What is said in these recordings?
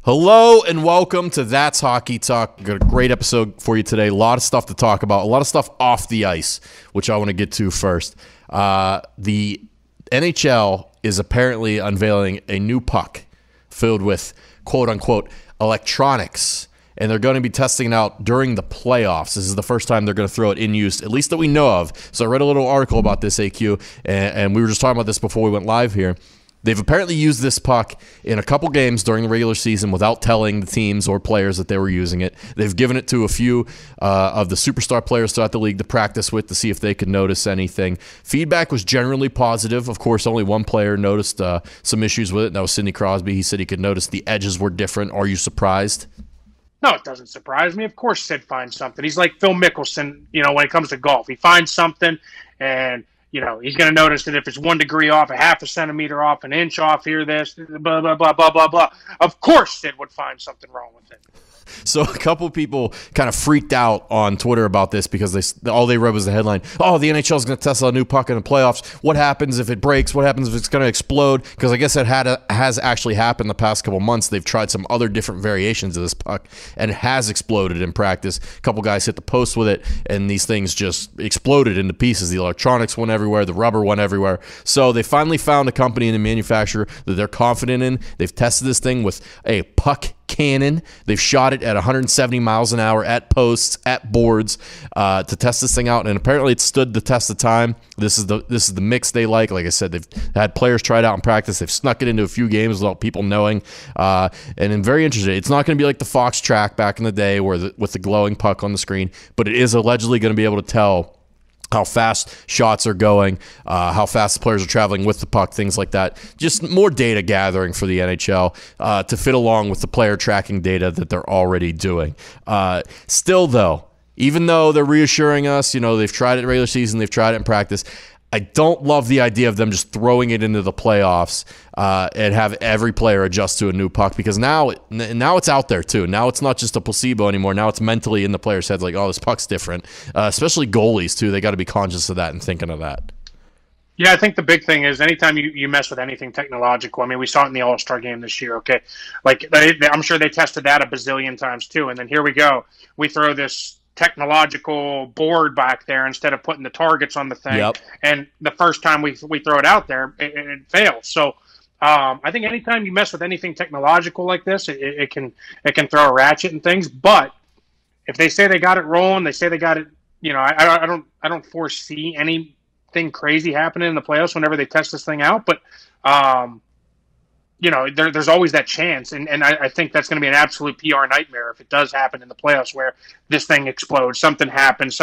Hello and welcome to That's Hockey Talk. Got a great episode for you today. A lot of stuff to talk about. A lot of stuff off the ice, which I want to get to first. The NHL is apparently unveiling a new puck filled with quote-unquote electronics, and they're going to be testing it out during the playoffs. This is the first time they're going to throw it in use, at least that we know of. So I read a little article about this, AQ, and we were just talking about this before we went live here. They've apparently used this puck in a couple games during the regular season without telling the teams or players that they were using it. They've given it to a few of the superstar players throughout the league to practice with to see if they could notice anything. Feedback was generally positive. Of course, only one player noticed some issues with it, and that was Sidney Crosby. He said he could notice the edges were different. Are you surprised? No, it doesn't surprise me. Of course Sid finds something. He's like Phil Mickelson, when it comes to golf. He finds something, and he's going to notice that if it's 1 degree off, a half a centimeter off, an inch off here, this, blah, blah, blah, blah, blah, blah. Of course Sid would find something wrong with it. So a couple of people kind of freaked out on Twitter about this because all they read was the headline, oh, the NHL is going to test out a new puck in the playoffs. What happens if it breaks? What happens if it's going to explode? Because I guess it has actually happened the past couple months. They've tried some other different variations of this puck, and it has exploded in practice. A couple guys hit the post with it, and these things just exploded into pieces. The electronics went everywhere. The rubber went everywhere. So they finally found a company and a manufacturer that they're confident in. They've tested this thing with a puck cannon. They've shot it at 170 miles an hour at posts, at boards, to test this thing out, and apparently it stood the test of time. This is the mix they like. Like I said, they've had players try it out in practice. They've snuck it into a few games without people knowing, and I'm very interested. It's not going to be like the Fox track back in the day with the glowing puck on the screen, but it is allegedly going to be able to tell how fast shots are going, how fast the players are traveling with the puck, things like that. Just more data gathering for the NHL to fit along with the player tracking data that they're already doing. Still, though, even though they're reassuring us, they've tried it in regular season, they've tried it in practice, I don't love the idea of them just throwing it into the playoffs and have every player adjust to a new puck, because now it's out there too. Now it's not just a placebo anymore. Now it's mentally in the players' heads like, oh, this puck's different. Especially goalies too. They got to be conscious of that and thinking of that. Yeah, I think the big thing is anytime you mess with anything technological, I mean, we saw it in the All-Star game this year, okay? Like, I'm sure they tested that a bazillion times too, and then here we go. We throw this technological board back there instead of putting the targets on the thing. Yep. And the first time we throw it out there, it fails. So I think anytime you mess with anything technological like this, it can throw a ratchet and things. But if they say they got it rolling, they say they got it. I don't foresee anything crazy happening in the playoffs whenever they test this thing out. But there's always that chance, and I think that's going to be an absolute PR nightmare if it does happen in the playoffs where this thing explodes, something happens,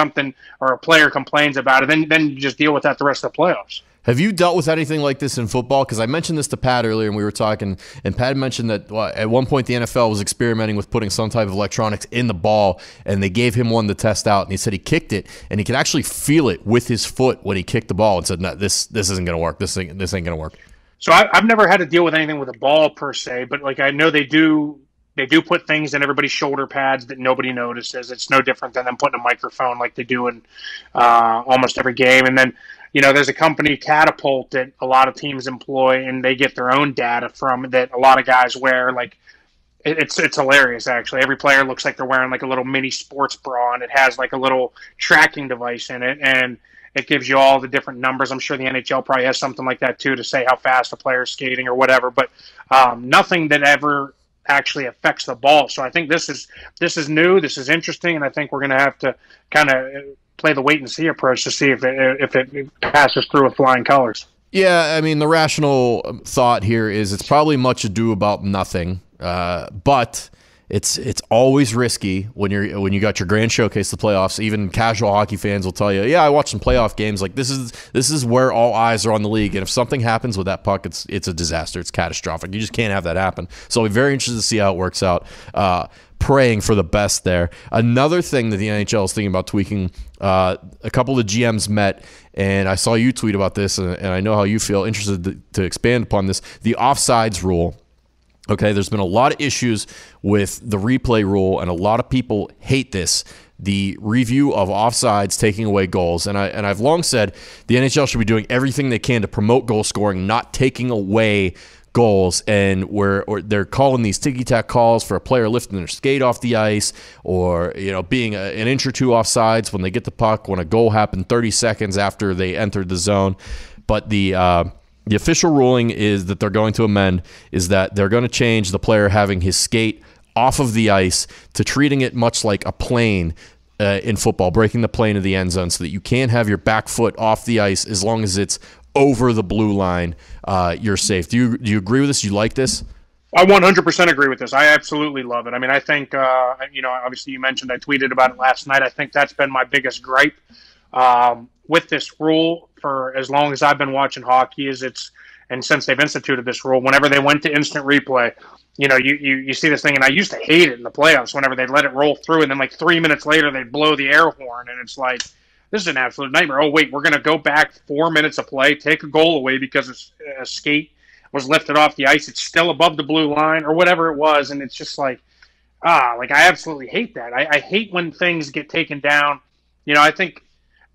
or a player complains about it, then you just deal with that the rest of the playoffs. Have you dealt with anything like this in football? Because I mentioned this to Pat earlier, and we were talking, and Pat mentioned that at one point the NFL was experimenting with putting some type of electronics in the ball, and they gave him one to test out, and he said he kicked it, and he could actually feel it with his foot when he kicked the ball, and said, no, this isn't going to work. This ain't going to work. So I've never had to deal with anything with a ball per se, but like I know they do put things in everybody's shoulder pads that nobody notices. It's no different than them putting a microphone like they do in almost every game. And then there's a company, Catapult, that a lot of teams employ, and they get their own data from that. A lot of guys wear. Like it's hilarious actually. Every player looks like they're wearing like a little mini sports bra, and it has like a little tracking device in it, and it gives you all the different numbers. I'm sure the NHL probably has something like that too to say how fast a player is skating or whatever, but nothing that ever actually affects the ball. So I think this is new, this is interesting, and I think we're going to have to kind of play the wait and see approach to see if it passes through with flying colors. Yeah, I mean, the rational thought here is it's probably much ado about nothing, but it's always risky when you got your grand showcase, the playoffs. Even casual hockey fans will tell you, yeah, I watched some playoff games. Like this is where all eyes are on the league, and if something happens with that puck, it's a disaster. It's catastrophic. You just can't have that happen. So I'm very interested to see how it works out. Praying for the best there. Another thing that the NHL is thinking about tweaking, a couple of the GMs met, and I saw you tweet about this, and I know how you feel. Interested to expand upon this. The offsides rule. Okay, there's been a lot of issues with the replay rule, and a lot of people hate this. The review of offsides taking away goals, and I've long said the NHL should be doing everything they can to promote goal scoring, not taking away goals, and or they're calling these ticky-tack calls for a player lifting their skate off the ice, or being an inch or two offsides when they get the puck when a goal happened 30 seconds after they entered the zone. But the official ruling is that they're going to amend is that they're going to change the player having his skate off of the ice to treating it much like a plane in football, breaking the plane of the end zone, so that you can't have your back foot off the ice as long as it's over the blue line. You're safe. Do you agree with this? You like this? I 100% agree with this. I absolutely love it. I mean, I think, obviously you mentioned I tweeted about it last night. I think that's been my biggest gripe with this rule for as long as I've been watching hockey and since they've instituted this rule, whenever they went to instant replay, you see this thing, and I used to hate it in the playoffs whenever they let it roll through, and then like 3 minutes later they blow the air horn, and it's like, this is an absolute nightmare. Oh, wait, we're going to go back 4 minutes of play, take a goal away because a skate was lifted off the ice. It's still above the blue line or whatever it was, and it's just like, I absolutely hate that. I hate when things get taken down. I think,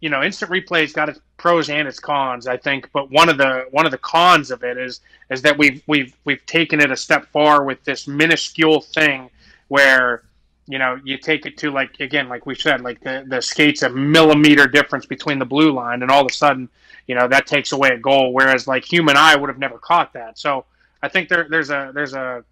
instant replay's got its pros and its cons, I think, but one of the cons of it is that we've taken it a step far with this minuscule thing where you take it to, like, again, like we said, like the skate's a millimeter difference between the blue line, and all of a sudden, that takes away a goal, whereas like human eye would have never caught that. So I think there's a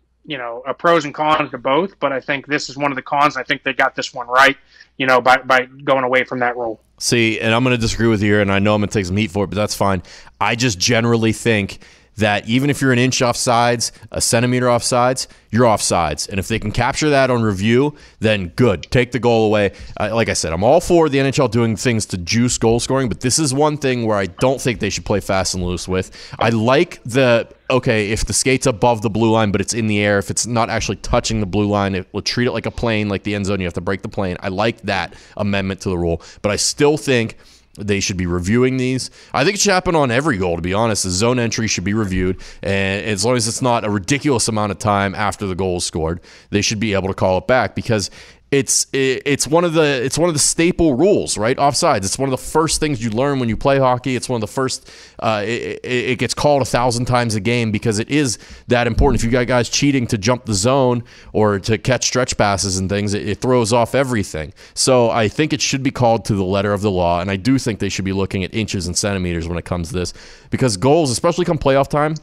pros and cons to both, but I think this is one of the cons. I think they got this one right, by going away from that rule. See, and I'm going to disagree with you here, and I know I'm going to take some heat for it, but that's fine. I just generally think that even if you're an inch offsides, a centimeter offsides, you're offsides. And if they can capture that on review, then good. Take the goal away. Like I said, I'm all for the NHL doing things to juice goal scoring, but this is one thing where I don't think they should play fast and loose with. I like if the skate's above the blue line, but it's in the air, if it's not actually touching the blue line, it will treat it like a plane, like the end zone. You have to break the plane. I like that amendment to the rule, but I still think they should be reviewing these. I think it should happen on every goal, to be honest. The zone entry should be reviewed, and as long as it's not a ridiculous amount of time after the goal is scored, they should be able to call it back, because it's one of the staple rules, right? Offsides. It's one of the first things you learn when you play hockey. It's one of the first. It gets called 1,000 times a game because it is that important. If you got guys cheating to jump the zone or to catch stretch passes and things, it throws off everything. So I think it should be called to the letter of the law, and I do think they should be looking at inches and centimeters when it comes to this, because goals, especially come playoff time,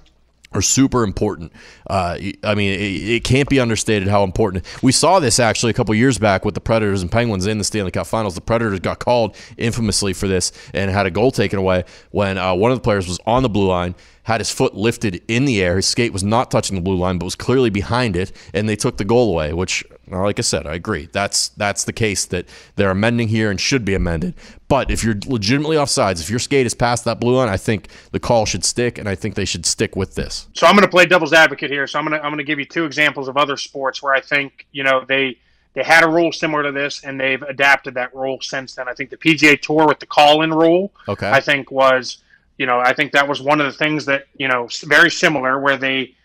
are super important. I mean, it can't be understated how important. We saw this actually a couple years back with the Predators and Penguins in the Stanley Cup Finals. The Predators got called infamously for this and had a goal taken away when one of the players was on the blue line, had his foot lifted in the air. His skate was not touching the blue line, but was clearly behind it, and they took the goal away, which, like I said, I agree. That's the case that they're amending here and should be amended. But if you're legitimately offsides, if your skate is past that blue line, I think the call should stick, and I think they should stick with this. So I'm going to play devil's advocate here. So I'm going to give you two examples of other sports where I think, they had a rule similar to this, and they've adapted that rule since then. I think the PGA Tour with the call-in rule, okay, I think was, I think that was one of the things that, very similar, where they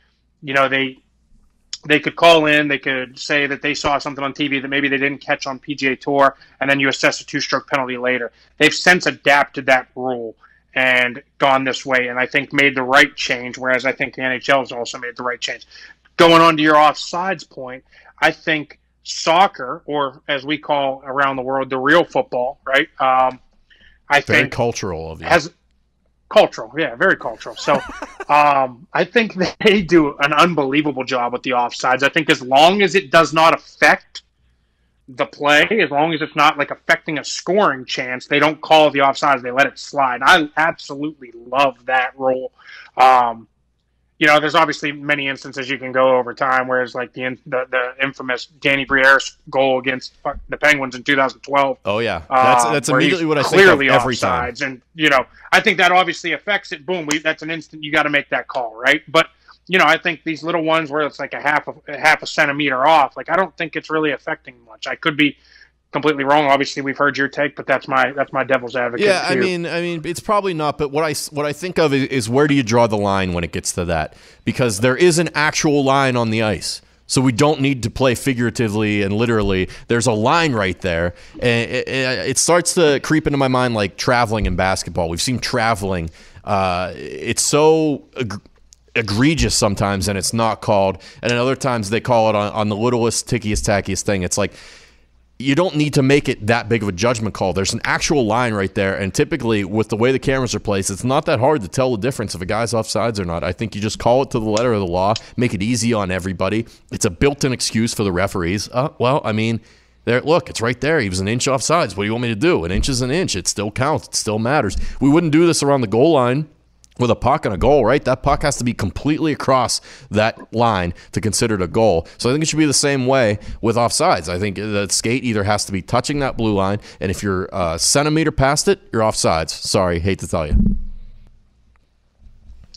could call in, they could say that they saw something on TV that maybe they didn't catch on PGA Tour, and then you assess a 2-stroke penalty later. They've since adapted that rule and gone this way, and I think made the right change, whereas I think the NHL has also made the right change. Going on to your offsides point, I think soccer, or as we call around the world, the real football, right? I think very cultural of you. Cultural, yeah, very cultural. So I think they do an unbelievable job with the offsides. I think as long as it does not affect the play, as long as it's not like affecting a scoring chance, they don't call the offsides, they let it slide. I absolutely love that rule. There's obviously many instances you can go over time, whereas like the infamous Danny Briere's goal against the Penguins in 2012. Oh yeah, that's immediately what I think of every time. And I think that obviously affects it. Boom, that's an instant. You got to make that call, right? But I think these little ones where it's like a half a centimeter off, like I don't think it's really affecting much. I could be completely wrong. Obviously, we've heard your take, but that's my devil's advocate. Yeah, too. I mean, it's probably not. But what I think of is where do you draw the line when it gets to that? Because there is an actual line on the ice, so we don't need to play figuratively and literally. There's a line right there, and it starts to creep into my mind like traveling in basketball. We've seen traveling. It's so egregious sometimes and it's not called, and then other times they call it on the littlest, tickiest, tackiest thing. It's like, you don't need to make it that big of a judgment call. There's an actual line right there, and typically with the way the cameras are placed, it's not that hard to tell the difference if a guy's offsides or not. I think you just call it to the letter of the law, make it easy on everybody. It's a built-in excuse for the referees. Well, I mean, there, look, it's right there. He was an inch offsides. What do you want me to do? An inch is an inch. It still counts. It still matters. We wouldn't do this around the goal line with a puck and a goal, right? That puck has to be completely across that line to consider it a goal. So I think it should be the same way with offsides. I think the skate either has to be touching that blue line, and if you're a centimeter past it, you're offsides. Sorry, hate to tell you.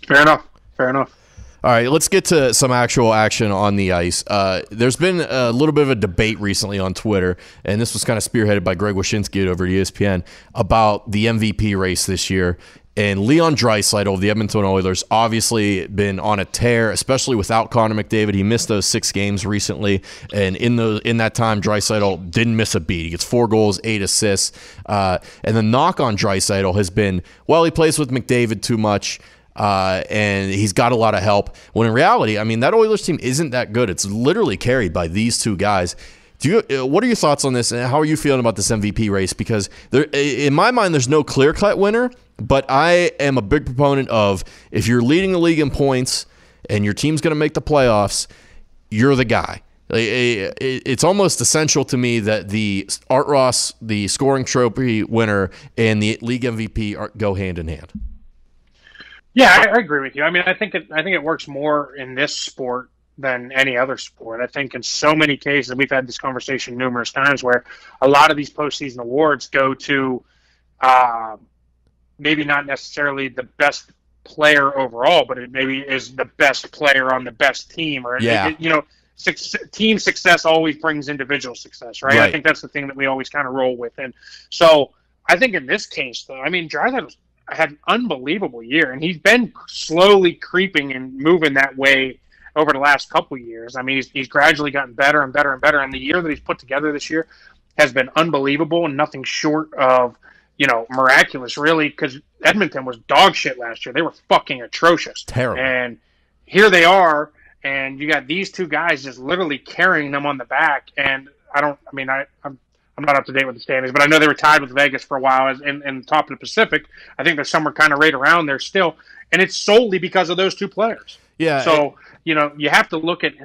Fair enough. Fair enough. All right, let's get to some actual action on the ice. There's been a little bit of a debate recently on Twitter, and this was kind of spearheaded by Greg Wyshynski over at ESPN, about the MVP race this year. And Leon Draisaitl of the Edmonton Oilers obviously been on a tear, especially without Connor McDavid. He missed those 6 games recently, and in that time, Draisaitl didn't miss a beat. He gets 4 goals, 8 assists. And the knock on Draisaitl has been, well, he plays with McDavid too much, and he's got a lot of help. When in reality, I mean, that Oilers team isn't that good. It's literally carried by these 2 guys. What are your thoughts on this, and how are you feeling about this MVP race? Because in my mind, there's no clear-cut winner, but I am a big proponent of, if you're leading the league in points and your team's going to make the playoffs, you're the guy. It's almost essential to me that the Art Ross, the scoring trophy winner, and the league MVP go hand in hand. Yeah, I agree with you. I mean, I think it works more in this sport than any other sport. I think in so many cases, we've had this conversation numerous times, where a lot of these postseason awards go to maybe not necessarily the best player overall, but it maybe is the best player on the best team, or team success always brings individual success, right? I think that's the thing that we always kind of roll with. And so I think in this case, though, I mean, Draisaitl had an unbelievable year, and he's been slowly creeping and moving that way over the last couple of years. I mean, he's gradually gotten better and better and better, and the year that he's put together this year has been unbelievable and nothing short of, miraculous, really, because Edmonton was dog shit last year. They were fucking atrocious. Terrible. And here they are, and you got these 2 guys just literally carrying them on the back. And I'm not up to date with the standings, but I know they were tied with Vegas for a while in top of the Pacific. I think they're somewhere kind of right around there still, and it's solely because of those 2 players. Yeah. So you have to look at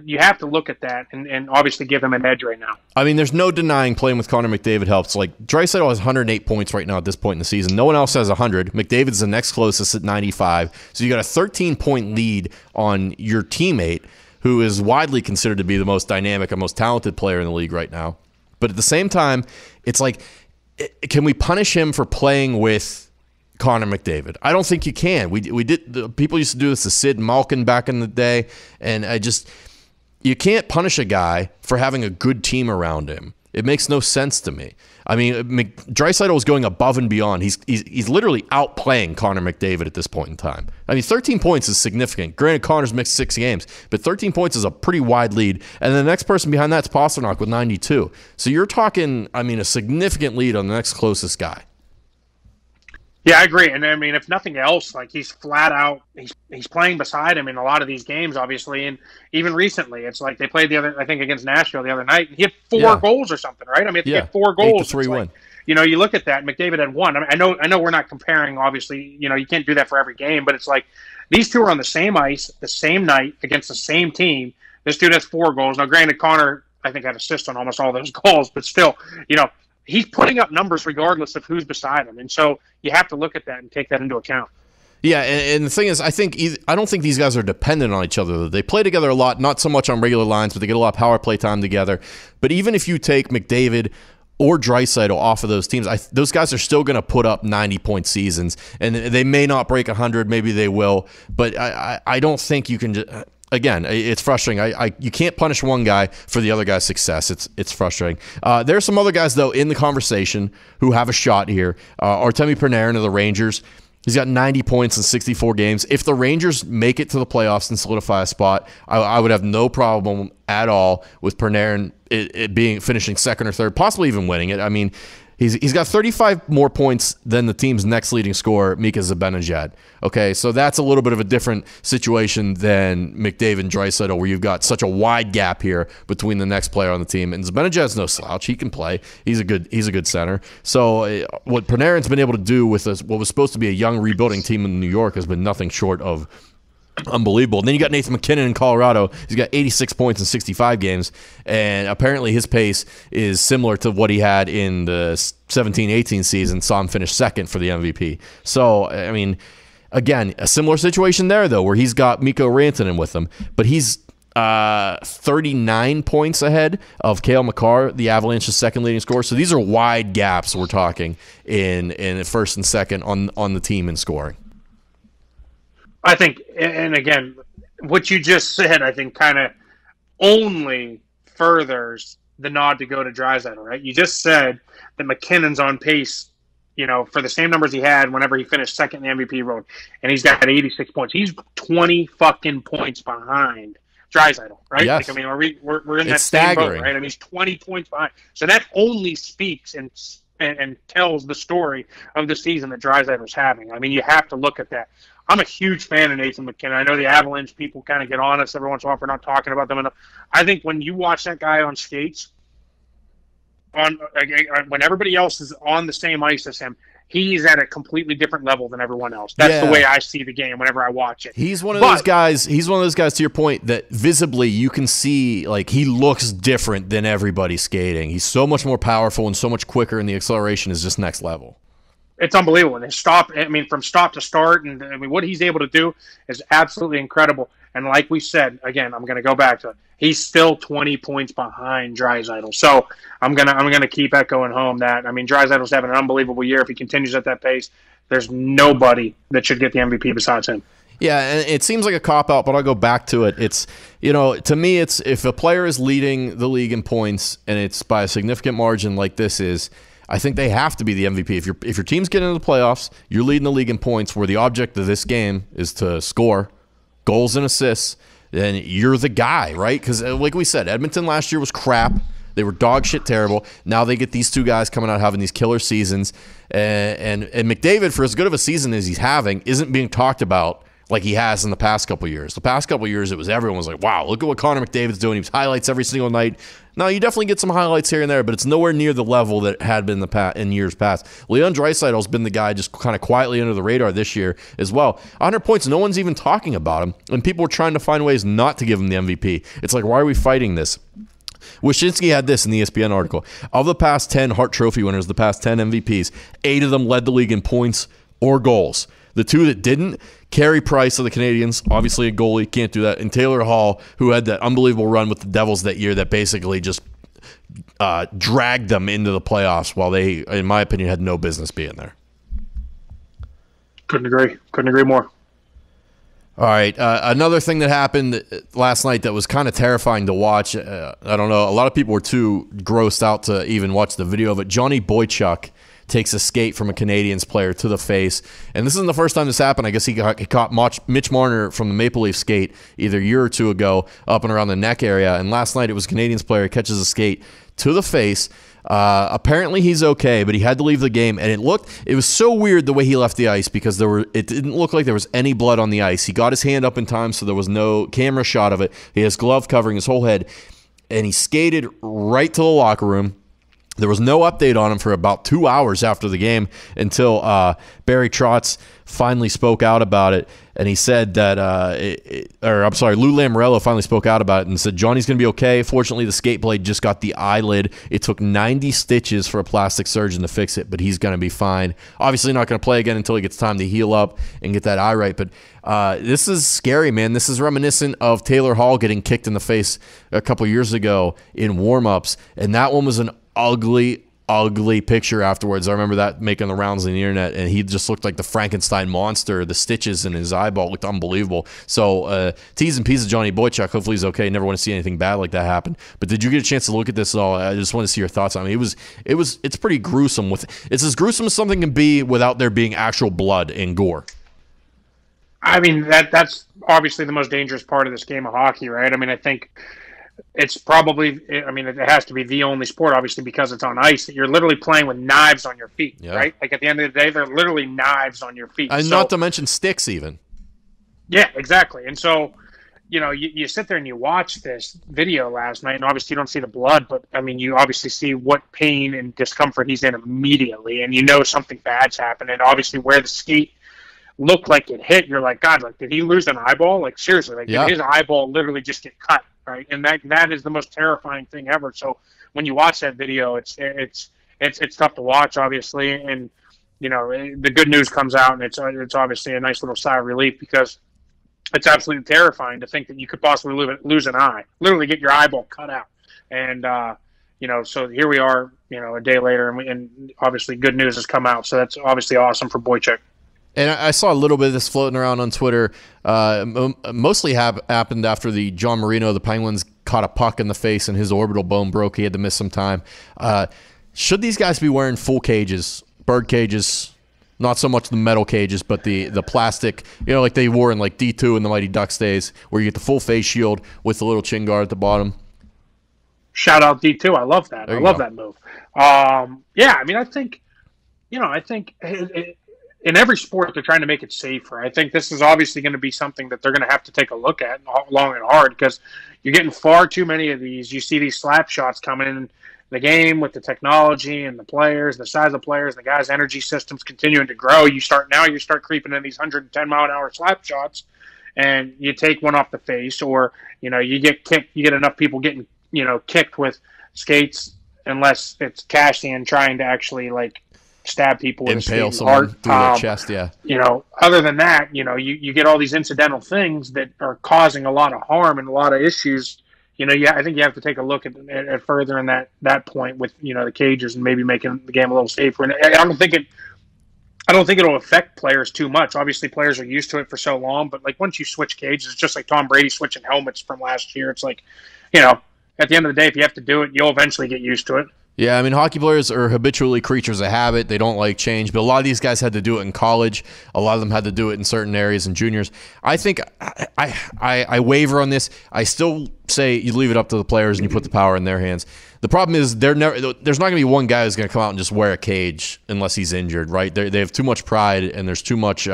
that and obviously give them an edge right now. I mean, there's no denying playing with Connor McDavid helps. Like, Draisaitl has 108 points right now at this point in the season. No one else has 100. McDavid's the next closest at 95. So you got a 13-point lead on your teammate, who is widely considered to be the most dynamic and most talented player in the league right now. But at the same time, it's like, can we punish him for playing with Connor McDavid? I don't think you can. We did. People used to do this to Sid Malkin back in the day, and you can't punish a guy for having a good team around him. It makes no sense to me. I mean, Draisaitl is going above and beyond. He's literally outplaying Connor McDavid at this point in time. I mean, 13 points is significant. Granted, Connor's missed 6 games, but 13 points is a pretty wide lead. And the next person behind that's Pasternak with 92. So you're talking, I mean, a significant lead on the next closest guy. Yeah, I agree. And I mean, if nothing else, like, he's flat out, he's playing beside him in a lot of these games, obviously. And even recently, it's like they played against Nashville the other night, and he had 4 goals or something, right? I mean, if you get 4 goals, 8-3 win. You look at that, McDavid had 1. I mean, I know we're not comparing, obviously, you can't do that for every game, but it's like these 2 are on the same ice, the same night, against the same team. This dude has 4 goals. Now, granted, Connor, I think, had assists on almost all those goals, but still, he's putting up numbers regardless of who's beside him. And so you have to look at that and take that into account. Yeah, and the thing is, I don't think these guys are dependent on each other. They play together a lot, not so much on regular lines, but they get a lot of power play time together. But even if you take McDavid or Draisaitl off of those teams, those guys are still going to put up 90-point seasons. And they may not break 100, maybe they will. But I don't think you can just... Again, it's frustrating. You can't punish one guy for the other guy's success. It's frustrating. There are some other guys, though, in the conversation who have a shot here. Artemi Panarin of the Rangers. He's got 90 points in 64 games. If the Rangers make it to the playoffs and solidify a spot, I would have no problem at all with Panarin finishing second or third, possibly even winning it. I mean, He's got 35 more points than the team's next leading scorer, Mika Zibanejad. Okay, so that's a little bit of a different situation than McDavid and Draisaitl, where you've got such a wide gap here between the next player on the team. And Zibanejad's no slouch; he can play. He's a good center. So what Panarin's been able to do with what was supposed to be a young rebuilding team in New York has been nothing short of unbelievable. And then you got Nathan McKinnon in Colorado. He's got 86 points in 65 games, and apparently his pace is similar to what he had in the 17-18 season. Saw him finish second for the MVP. So, I mean, again, a similar situation there, though, where he's got Mikko Rantanen with him, but he's 39 points ahead of Cale Makar, the Avalanche's second leading scorer. So these are wide gaps we're talking in first and second on the team in scoring. I think, and again, what you just said, I think, kind of only furthers the nod to go to Draisaitl, right? You just said that McKinnon's on pace, for the same numbers he had whenever he finished second in the MVP road, and he's got 86 points. He's 20 fucking points behind Draisaitl, right? Yes. Like, I mean, we're in that same boat, right? I mean, he's 20 points behind. So that only speaks and tells the story of the season that Draisaitl's having. I mean, you have to look at that. I'm a huge fan of Nathan McKinnon. I know the Avalanche people kind of get on us every once in a while for not talking about them enough. I think when you watch that guy on skates, when everybody else is on the same ice as him, he's at a completely different level than everyone else. That's the way I see the game whenever I watch it. He's one of those guys. He's one of those guys, to your point, that visibly you can see, like, he looks different than everybody skating. He's so much more powerful and so much quicker, and the acceleration is just next level. It's unbelievable. And from stop to start, and what he's able to do is absolutely incredible. And like we said, again, I'm going to go back to it. He's still 20 points behind Draisaitl. So I'm gonna keep echoing home that, Draisaitl's having an unbelievable year. If he continues at that pace, there's nobody that should get the MVP besides him. Yeah, and it seems like a cop-out, but I'll go back to it. It's, to me, it's if a player is leading the league in points and it's by a significant margin like this is, I think they have to be the MVP. If your team's getting into the playoffs, you're leading the league in points, where the object of this game is to score goals and assists, then you're the guy, right? Because like we said, Edmonton last year was crap. They were dog shit terrible. Now they get these two guys coming out having these killer seasons. And McDavid, for as good of a season as he's having, isn't being talked about like he has in the past couple of years. The past couple of years, everyone was like, wow, look at what Connor McDavid's doing. He was highlights every single night. Now, you definitely get some highlights here and there, but it's nowhere near the level that it had been in years past. Leon Draisaitl's been the guy just kind of quietly under the radar this year as well. 100 points, no one's even talking about him, and people are trying to find ways not to give him the MVP. It's like, why are we fighting this? Wyshynski had this in the ESPN article. Of the past 10 Hart Trophy winners, the past 10 MVPs, 8 of them led the league in points or goals. The 2 that didn't, Carey Price of the Canadiens, obviously a goalie, can't do that, and Taylor Hall, who had that unbelievable run with the Devils that year that basically just dragged them into the playoffs while they, in my opinion, had no business being there. Couldn't agree more. All right, another thing that happened last night that was kind of terrifying to watch, I don't know, a lot of people were too grossed out to even watch the video of it. Johnny Boychuk takes a skate from a Canadiens player to the face. And this isn't the first time this happened. I guess he caught Mitch Marner from the Maple Leaf skate either a year or two ago up and around the neck area. And last night it was a Canadiens player who catches a skate to the face. Apparently he's okay, but he had to leave the game. And it was so weird the way he left the ice because it didn't look like there was any blood on the ice. He got his hand up in time, so there was no camera shot of it. He has glove covering his whole head. And he skated right to the locker room. There was no update on him for about 2 hours after the game until Barry Trotz finally spoke out about it. And he said that, Lou Lamoriello finally spoke out about it and said, Johnny's going to be okay. Fortunately, the skate blade just got the eyelid. It took 90 stitches for a plastic surgeon to fix it, but he's going to be fine. Obviously not going to play again until he gets time to heal up and get that eye right. But this is scary, man. This is reminiscent of Taylor Hall getting kicked in the face a couple years ago in warm-ups. And that one was an ugly picture afterwards. I remember that making the rounds on the internet, and he just looked like the Frankenstein monster. The stitches in his eyeball looked unbelievable. So T's and P's of Johnny Boychuk. Hopefully he's okay. Never want to see anything bad like that happen. But did you get a chance to look at this at all? I just want to see your thoughts on it. It's pretty gruesome. It's as gruesome as something can be without there being actual blood and gore. I mean, that's obviously the most dangerous part of this game of hockey, right? I mean, I think it's probably, I mean, it has to be the only sport, obviously, because it's on ice, that you're literally playing with knives on your feet, right? Like at the end of the day, they're literally knives on your feet. And not to mention sticks even. Yeah, exactly. And so, you know, you sit there and you watch this video last night, and obviously you don't see the blood, but I mean, you obviously see what pain and discomfort he's in immediately, and you know something bad's happened. And obviously where the skate looked like it hit, you're like, God, like, did he lose an eyeball? Like, seriously, like, did his eyeball literally just get cut, right? And that is the most terrifying thing ever. So when you watch that video, it's tough to watch, obviously, and you know, the good news comes out, and it's obviously a nice little sigh of relief, because it's absolutely terrifying to think that you could possibly lose an eye, literally get your eyeball cut out. And, you know, so here we are, you know, a day later, and obviously good news has come out. So that's obviously awesome for BOYCHUK. And I saw a little bit of this floating around on Twitter. Mostly happened after the John Marino, the Penguins, caught a puck in the face and his orbital bone broke. He had to miss some time. Should these guys be wearing full cages, bird cages? Not so much the metal cages, but the plastic, you know, like they wore in like D2 in the Mighty Ducks days, where you get the full face shield with the little chin guard at the bottom. Shout out D2. I love that. I love that move. Yeah, I mean, I think in every sport they're trying to make it safer. I think this is obviously going to be something that they're going to have to take a look at long and hard, because you're getting far too many of these. You see these slap shots coming in the game with the technology and the players, the size of players, the guys' energy systems continuing to grow. You start creeping in these 110-mile-an-hour slap shots, and you take one off the face, or you know, you get kicked. You get enough people getting, you know, kicked with skates, unless it's Cassian trying to actually like stab people with impale someone through their chest. Yeah, you know, other than that, you know, you get all these incidental things that are causing a lot of harm and a lot of issues. You know, I think you have to take a look at further in that point with, you know, the cages, and maybe making the game a little safer. And I don't think it'll affect players too much. Obviously, players are used to it for so long, but like once you switch cages, it's just like Tom Brady switching helmets from last year. It's like, you know, at the end of the day, if you have to do it, you'll eventually get used to it. Yeah, I mean, hockey players are habitually creatures of habit. They don't like change, but a lot of these guys had to do it in college. A lot of them had to do it in certain areas in juniors. I think I waver on this. I still say you leave it up to the players and you put the power in their hands. The problem is there's not going to be one guy who's going to come out and just wear a cage unless he's injured, right? They have too much pride, and there's too much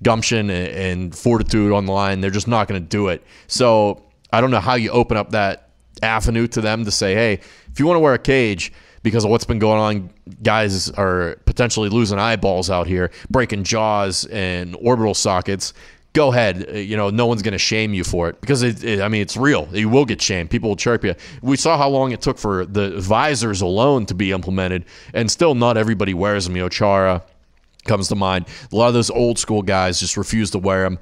gumption and fortitude on the line. They're just not going to do it. So I don't know how you open up that avenue to them to say, hey, if you want to wear a cage because of what's been going on, guys are potentially losing eyeballs out here, breaking jaws and orbital sockets, go ahead. You know, no one's going to shame you for it, because I mean, it's real. You will get shamed. People will chirp you. We saw how long it took for the visors alone to be implemented, and still not everybody wears them. You know, Chara comes to mind. A lot of those old school guys just refuse to wear them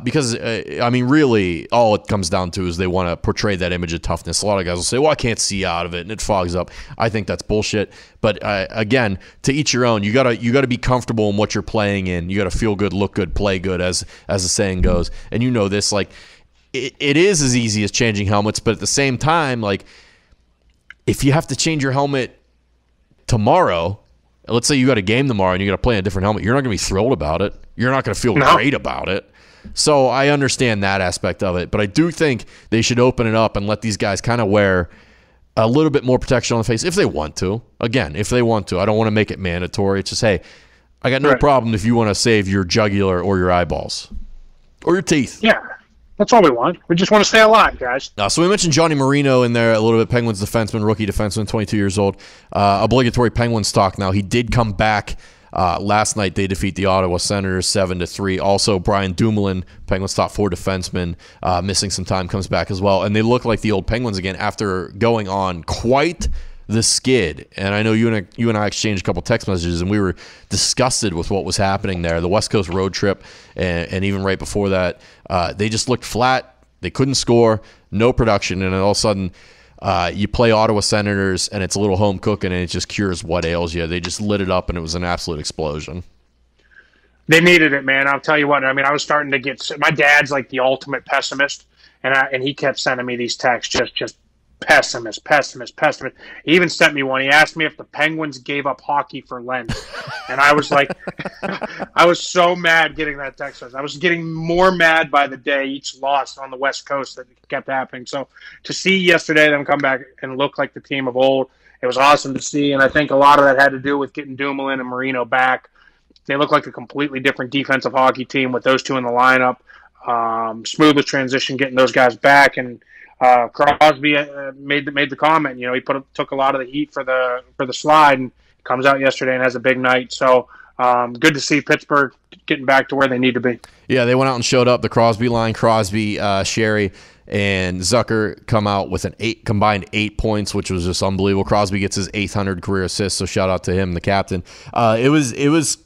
because, I mean, really, all it comes down to is they want to portray that image of toughness. A lot of guys will say, well, I can't see out of it, and it fogs up. I think that's bullshit. But again, to each your own. You gotta be comfortable in what you're playing in. You gotta feel good, look good, play good, as the saying goes. And you know this, like, it is as easy as changing helmets, but at the same time, like, if you have to change your helmet tomorrow, let's say you got a game tomorrow and you got to play in a different helmet, you're not going to be thrilled about it. You're not going to feel great about it. So I understand that aspect of it, but I do think they should open it up and let these guys kind of wear a little bit more protection on the face if they want to. Again, if they want to. I don't want to make it mandatory. It's just, hey, I got no problem if you want to save your jugular or your eyeballs or your teeth. Yeah. That's all we want. We just want to stay alive, guys. So we mentioned Johnny Marino in there a little bit. Penguins defenseman, rookie defenseman, 22 years old. Obligatory Penguins talk now. He did come back last night. They defeat the Ottawa Senators 7-3. Also, Brian Dumoulin, Penguins top 4 defenseman, missing some time, comes back as well. And they look like the old Penguins again after going on quite the skid. And I know you and I exchanged a couple text messages, and we were disgusted with what was happening there. The West Coast road trip, and even right before that, they just looked flat. They couldn't score, no production, and then all of a sudden you play Ottawa Senators, and it's a little home cooking, and it just cures what ails you. They just lit it up, and it was an absolute explosion. They needed it, man. I'll tell you what. I mean, I was starting to get – my dad's like the ultimate pessimist, and he kept sending me these texts just pessimist. He even sent me one. He asked me if the Penguins gave up hockey for Lent. And I was like, I was so mad getting that text. I was getting more mad by the day each loss on the West Coast that kept happening. So to see yesterday them come back and look like the team of old, it was awesome to see. And I think a lot of that had to do with getting Dumoulin and Marino back. They look like a completely different defensive hockey team with those two in the lineup. Smooth transition getting those guys back, and Crosby made the comment. You know, he took a lot of the heat for the slide, and comes out yesterday and has a big night. So good to see Pittsburgh getting back to where they need to be. Yeah, they went out and showed up. The Crosby line, Crosby, Sherry, and Zucker come out with an combined 8 points, which was just unbelievable. Crosby gets his 800 career assist, so shout out to him, the captain. It was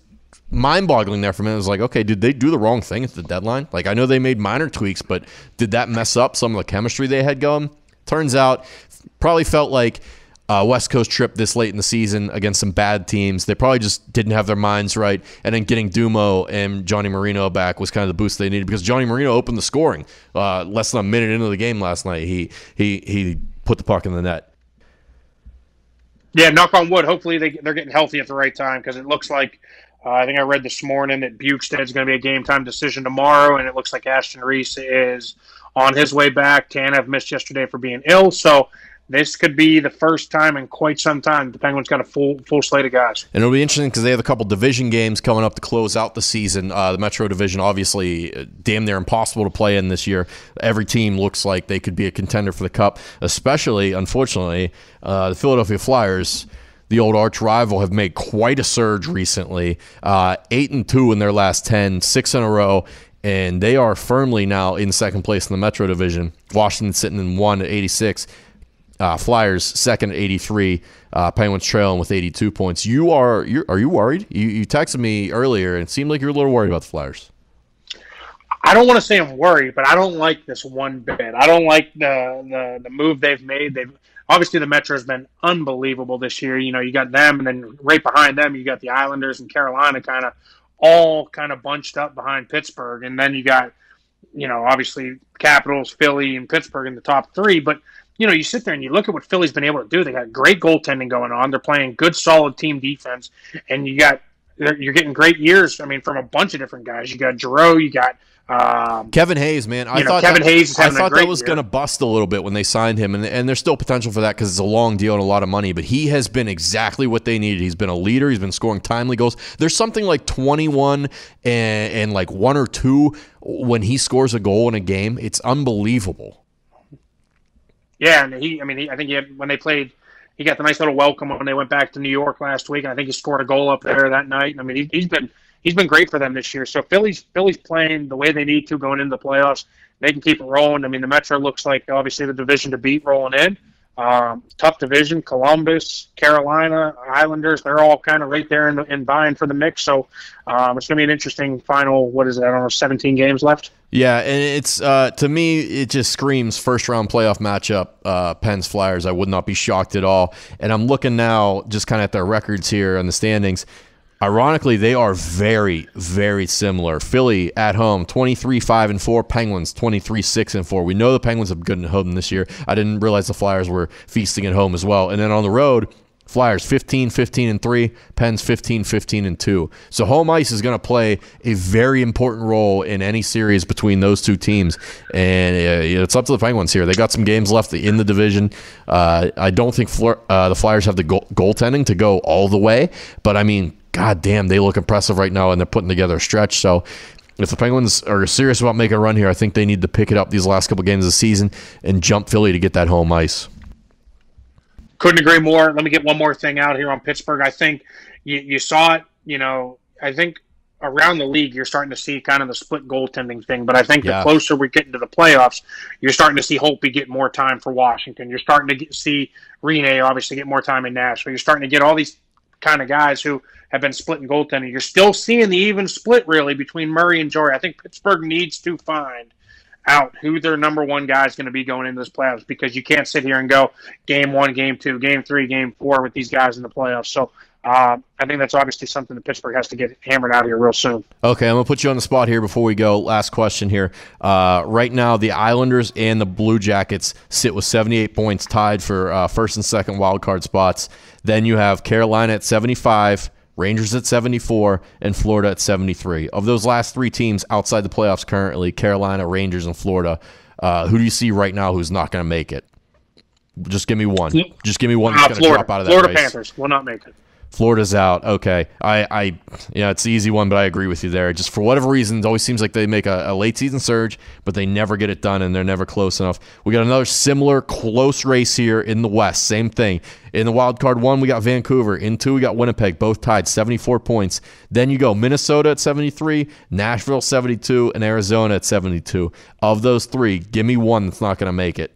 mind-boggling there for a minute. It was like, okay, did they do the wrong thing at the deadline? Like, I know they made minor tweaks, but did that mess up some of the chemistry they had going? Turns out, probably felt like a West Coast trip this late in the season against some bad teams. They probably just didn't have their minds right, and then getting Dumo and Johnny Marino back was kind of the boost they needed, because Johnny Marino opened the scoring less than a minute into the game last night. He put the puck in the net. Yeah, knock on wood. Hopefully they're getting healthy at the right time, because it looks like I think I read this morning that Bukestad's going to be a game-time decision tomorrow, and it looks like Ashton Reese is on his way back. Tanev missed yesterday for being ill, so this could be the first time in quite some time the Penguins got a full slate of guys. And it'll be interesting because they have a couple division games coming up to close out the season. The Metro Division, obviously, damn near impossible to play in this year. Every team looks like they could be a contender for the Cup, especially, unfortunately, the Philadelphia Flyers, the old arch rival, have made quite a surge recently. 8-2 in their last 10, 6 in a row, and they are firmly now in second place in the Metro Division. Washington sitting in 1 at 86. Flyers second at 83. Penguins trailing with 82 points. Are you worried? You texted me earlier, and it seemed like you're a little worried about the Flyers. I don't want to say I'm worried, but I don't like this one bit. I don't like the move they've made. Obviously, the Metro's been unbelievable this year. You know, you got them, and then right behind them, you got the Islanders and Carolina all bunched up behind Pittsburgh. And then you got, you know, obviously Capitals, Philly, and Pittsburgh in the top three. But, you know, you sit there and you look at what Philly's been able to do. They got great goaltending going on. They're playing good, solid team defense. And you're getting great years, I mean, from a bunch of different guys. You got Giroux, you got Kevin Hayes, man. I thought that was going to bust a little bit when they signed him, and there's still potential for that because it's a long deal and a lot of money, but he has been exactly what they needed. He's been a leader. He's been scoring timely goals. There's something like 21 and like 1 or 2 when he scores a goal in a game. It's unbelievable. Yeah, and I think when they played, he got the nice little welcome when they went back to New York last week, and I think he scored a goal up there that night. I mean, he's been great for them this year. So Philly's playing the way they need to going into the playoffs. They can keep it rolling. I mean, the Metro looks like obviously the division to beat rolling in. Tough division. Columbus, Carolina, Islanders, they're all kind of right there in vying for the mix. So it's going to be an interesting final, 17 games left? Yeah, and it's to me, it just screams first-round playoff matchup, Pens Flyers. I would not be shocked at all. And I'm looking now just kind of at their records here and the standings. Ironically, they are very, very similar. Philly at home, 23-5-4. Penguins, 23-6-4. We know the Penguins have been good at home this year. I didn't realize the Flyers were feasting at home as well. And then on the road, Flyers 15-15-3, Pens 15-15-2. So home ice is going to play a very important role in any series between those two teams, and it's up to the Penguins here. They got some games left in the division. I don't think the Flyers have the goaltending to go all the way, but I mean, god damn, they look impressive right now, and they're putting together a stretch. So if the Penguins are serious about making a run here, I think they need to pick it up these last couple games of the season and jump Philly to get that home ice. Couldn't agree more. Let me get one more thing out here on Pittsburgh. I think you saw it, you know, I think around the league you're starting to see kind of the split goaltending thing, but I think the closer we get into the playoffs, you're starting to see Holtby get more time for Washington. You're starting to see Rene obviously get more time in Nashville. You're starting to get all these kind of guys who have been splitting goaltending. You're still seeing the even split, really, between Murray and Jory. I think Pittsburgh needs to find out who their number one guy is going to be going into this playoffs, because you can't sit here and go game 1, game 2, game 3, game 4 with these guys in the playoffs. So I think that's obviously something that Pittsburgh has to get hammered out here real soon. Okay, I'm going to put you on the spot here before we go. Last question here. Right now, the Islanders and the Blue Jackets sit with 78 points, tied for first and second wild card spots. Then you have Carolina at 75, Rangers at 74, and Florida at 73. Of those last three teams outside the playoffs currently, Carolina, Rangers, and Florida, who do you see right now who's not going to make it? Just give me one. Just give me one that's going to drop out of that Florida race. Panthers will not make it. Florida's out. Okay. Yeah, it's the easy one, but I agree with you there. Just for whatever reason, it always seems like they make a late season surge, but they never get it done, and they're never close enough. We got another similar close race here in the West. Same thing. In the wild card 1, we got Vancouver. In 2, we got Winnipeg, both tied, 74 points. Then you go Minnesota at 73, Nashville 72, and Arizona at 72. Of those three, give me one that's not going to make it.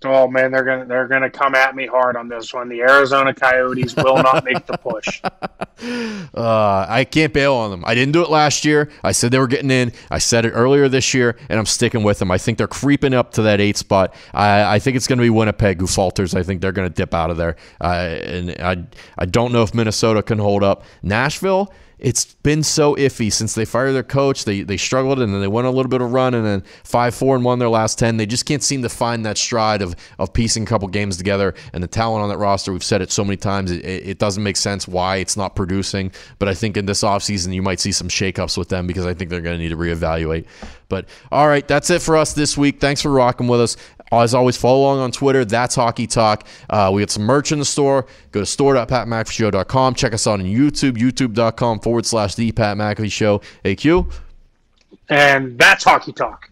Oh man, they're gonna come at me hard on this one. The Arizona Coyotes will not make the push. I can't bail on them. I didn't do it last year. I said they were getting in. I said it earlier this year, and I'm sticking with them. I think they're creeping up to that 8th spot. I think it's going to be Winnipeg who falters. I think they're going to dip out of there. And I don't know if Minnesota can hold up. Nashville, it's been so iffy since they fired their coach. They struggled, and then they went on a little bit of a run, and then 5-4-1 their last 10. They just can't seem to find that stride of piecing a couple games together. And the talent on that roster, we've said it so many times, it doesn't make sense why it's not producing. But I think in this offseason, you might see some shakeups with them because I think they're going to need to reevaluate. But all right, that's it for us this week. Thanks for rocking with us. As always, follow along on Twitter. That's Hockey Talk. We got some merch in the store. Go to store.patmcafeeshow.com. Check us out on YouTube, youtube.com/The Pat McAfee Show. Hey, Q. And that's Hockey Talk.